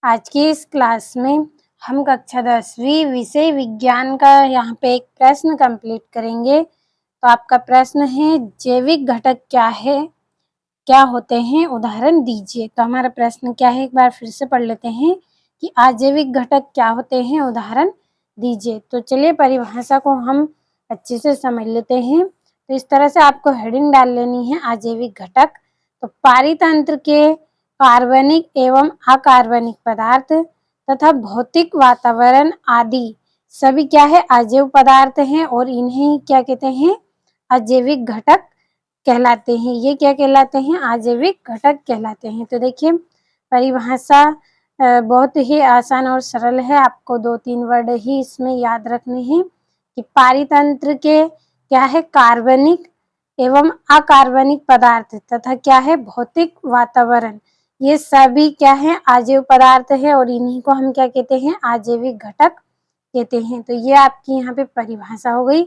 आज की इस क्लास में हम कक्षा 10वीं विषय विज्ञान का यहाँ पे एक प्रश्न कंप्लीट करेंगे। तो आपका प्रश्न है जैविक घटक क्या है, क्या होते हैं, उदाहरण दीजिए। तो हमारा प्रश्न क्या है, एक बार फिर से पढ़ लेते हैं कि अजैविक घटक क्या होते हैं, उदाहरण दीजिए। तो चलिए परिभाषा को हम अच्छे से समझ लेते हैं। तो इस तरह से आपको हेडिंग डाल लेनी है, अजैविक घटक। तो पारितंत्र के कार्बनिक एवं अकार्बनिक पदार्थ तथा भौतिक वातावरण आदि सभी क्या है, अजैव पदार्थ हैं और इन्हें क्या कहते हैं, अजैविक घटक कहलाते हैं। ये क्या कहलाते हैं, अजैविक घटक कहलाते हैं। तो देखिए परिभाषा बहुत ही आसान और सरल है। आपको 2-3 वर्ड ही इसमें याद रखने हैं कि पारितंत्र के क्या है, कार्बनिक एवं अकार्बनिक पदार्थ तथा क्या है, भौतिक वातावरण, ये सभी क्या है, अजैव पदार्थ है और इन्हीं को हम क्या कहते हैं, अजैविक घटक कहते हैं। तो ये आपकी यहाँ पे परिभाषा हो गई।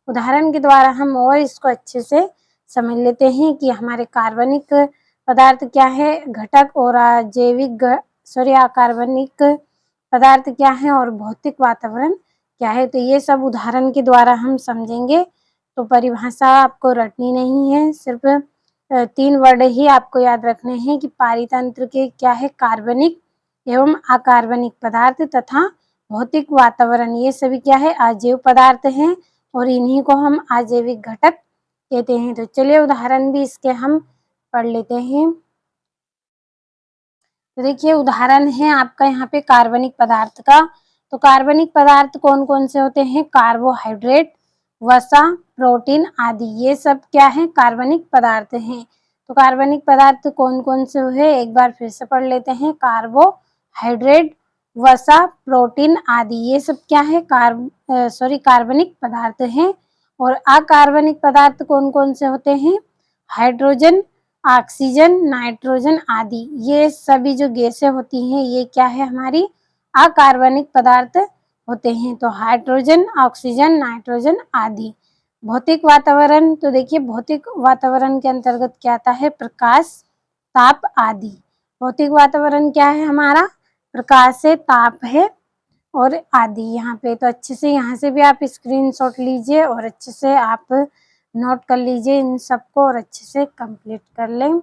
उदाहरण के द्वारा हम और इसको अच्छे से समझ लेते हैं कि हमारे कार्बनिक पदार्थ क्या है, घटक, और अकार्बनिक पदार्थ क्या है और भौतिक वातावरण क्या है। तो ये सब उदाहरण के द्वारा हम समझेंगे। तो परिभाषा आपको रटनी नहीं है, सिर्फ 3 वर्ड ही आपको याद रखने हैं कि पारितंत्र के क्या है, कार्बनिक एवं अकार्बनिक पदार्थ तथा भौतिक वातावरण, ये सभी क्या है, अजैव पदार्थ हैं और इन्हीं को हम अजैविक घटक कहते हैं। तो चलिए उदाहरण भी इसके हम पढ़ लेते हैं। तो देखिए उदाहरण है आपका यहाँ पे कार्बनिक पदार्थ का। तो कार्बनिक पदार्थ कौन कौन से होते हैं, कार्बोहाइड्रेट, वसा, प्रोटीन आदि, ये सब क्या है, कार्बनिक पदार्थ हैं। तो कार्बनिक पदार्थ कौन कौन से है, एक बार फिर से पढ़ लेते हैं। कार्बोहाइड्रेट, वसा, प्रोटीन आदि, ये सब क्या है, कार्बनिक पदार्थ हैं। और अकार्बनिक पदार्थ कौन कौन से होते हैं, हाइड्रोजन, ऑक्सीजन, नाइट्रोजन आदि, ये सभी जो गैसें होती हैं ये क्या है, हमारी अकार्बनिक पदार्थ होते हैं। तो हाइड्रोजन, ऑक्सीजन, नाइट्रोजन आदि। भौतिक वातावरण, तो देखिए भौतिक वातावरण के अंतर्गत क्या आता है, प्रकाश, ताप आदि। भौतिक वातावरण क्या है हमारा, प्रकाश है, ताप है और आदि यहाँ पे। तो अच्छे से यहाँ से भी आप स्क्रीनशॉट लीजिए और अच्छे से आप नोट कर लीजिए इन सबको और अच्छे से कंप्लीट कर लें।